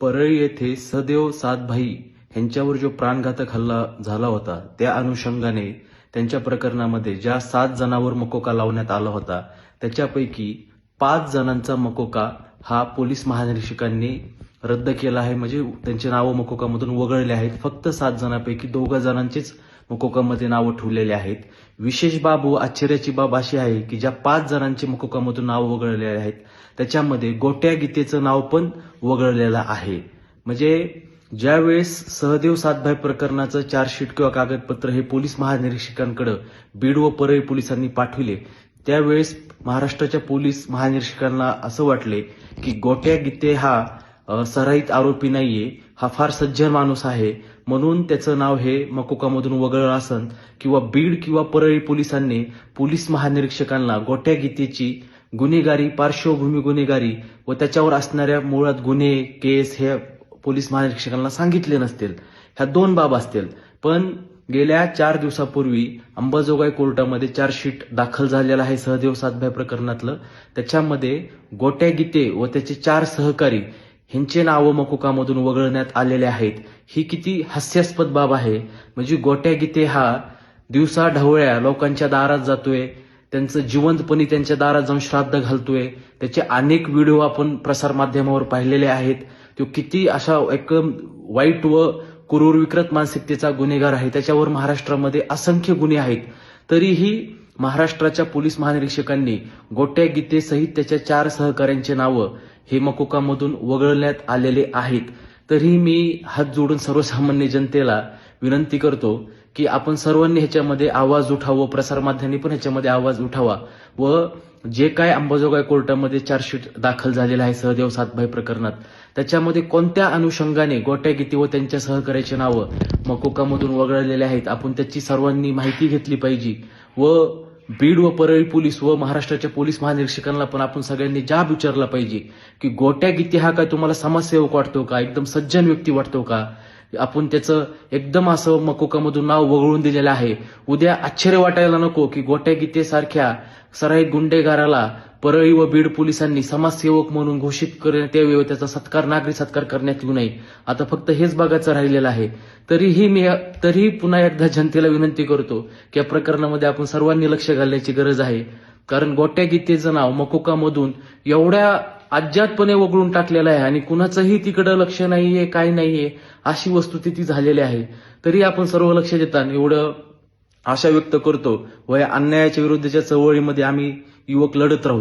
परळी येथे सहदेव सातभाई यांच्यावर जो प्राणघातक हल्ला झाला होता त्या अनुषंगाने त्यांच्या प्रकरणामध्ये ज्या 7 जणांवर मकोका लावण्यात आला होता त्याच्यापैकी 5 जणांचा मकोका हा पोलीस महानिरीक्षकांनी रद्द केला आहे. म्हणजे त्यांचे नावं मकोकामधून वगळले आहेत. फक्त 7 जणांपैकी 2 जणांचेच मकोकामध्ये नावं ठेवलेले आहेत. विशेष बाब व आश्चर्याची बाब अशी आहे की ज्या 5 जणांचे मकोकामधून नाव वगळलेले आहेत त्याच्यामध्ये गोट्या गीतेचं नाव पण वगळलेलं आहे. म्हणजे ज्यावेळेस सहदेव सातभाई प्रकरणाचं चार्जशीट किंवा कागदपत्र हे पोलीस महानिरीक्षकांकडे बीड व परळी पोलिसांनी पाठविले त्यावेळेस महाराष्ट्राच्या पोलीस महानिरीक्षकांना असं वाटले की गोट्या गीते हा सराईत आरोपी नाहीये, हा फार सज्जन माणूस आहे, म्हणून त्याचं नाव हे मकोकामधून वगळलं असन किंवा बीड किंवा परळी पोलिसांनी पोलीस महानिरीक्षकांना गोट्या गीतेची गुन्हेगारी पार्श्वभूमी गुन्हेगारी व त्याच्यावर असणाऱ्या मुळात गुन्हे केस हे पोलीस महानिरीक्षकांना सांगितले नसतील. ह्या 2 बाब असतील. पण गेल्या 4 दिवसापूर्वी अंबाजोगाई कोर्टामध्ये चार्जशीट दाखल झालेला आहे सहदेव सातभाई प्रकरणातलं. त्याच्यामध्ये गोट्या गीते व त्याचे 4 सहकारी ह्यांचे नावं मकोकामधून वगळण्यात आलेले आहेत. ही किती हास्यास्पद बाब आहे. म्हणजे गोट्या गीते हा दिवसा ढवळ्या लोकांच्या दारात जातोय, त्यांचं जिवंतपणी त्यांच्या दारात जाऊन श्राद्ध घालतोय. त्याचे अनेक व्हिडिओ आपण प्रसारमाध्यमावर पाहिलेले आहेत. तो किती अशा एक वाईट व क्रूर विकृत मानसिकतेचा गुन्हेगार आहे. त्याच्यावर महाराष्ट्रामध्ये असंख्य गुन्हे आहेत. तरीही महाराष्ट्राच्या पोलीस महानिरीक्षकांनी गोट्या गीतेसहित त्याच्या 4 सहकाऱ्यांचे नावं हे मकोकामधून वगळण्यात आलेले आहेत. तरीही मी हात जोडून सर्वसामान्य जनतेला विनंती करतो की आपण सर्वांनी ह्याच्यामध्ये आवाज उठावा, प्रसारमाध्यमांनी पण ह्याच्यामध्ये आवाज उठावा व जे काय अंबाजोगाई कोर्टामध्ये चार्जशीट दाखल झालेला आहे सहदेव सातभाई प्रकरणात त्याच्यामध्ये कोणत्या अनुषंगाने गोट्या गीते व त्यांच्या सहकार्याची नावं मकोकामधून वगळलेले आहेत आपण त्याची सर्वांनी माहिती घेतली पाहिजे. व बीड व परळी पोलीस व महाराष्ट्राच्या पोलीस महानिरीक्षकांना पण आपण सगळ्यांनी जाब विचारला पाहिजे की गोट्या गीते हा काय तुम्हाला समाजसेवक वाटतो का, एकदम सज्जन व्यक्ती वाटतो का, आपण त्याचं एकदम असं मकोकामधून नाव वगळून दिलेलं आहे. उद्या आश्चर्य वाटायला नको की गोट्या गीते सारख्या सराईत गुंडेगाराला परळी व बीड पोलिसांनी समाजसेवक म्हणून घोषित करण्यात यावे व त्याचा सत्कार नागरी सत्कार करण्यात येऊ नये. आता फक्त हेच बघायचं राहिलेलं आहे. तरीही पुन्हा एकदा जनतेला विनंती करतो की या प्रकरणामध्ये आपण सर्वांनी लक्ष घालण्याची गरज आहे. कारण गोट्या गीतेचं नाव मकोकामधून एवढ्या अज्ञातपणे वगळून टाकलेलं आहे आणि कुणाचंही तिकडं लक्ष नाहीये, काय नाहीये अशी वस्तुस्थिती झालेली आहे. तरी आपण सर्व लक्ष देताना एवढं आशा व्यक्त करतो व या अन्यायाच्या विरुद्धच्या चळवळीमध्ये आम्ही युवक लढत राहू.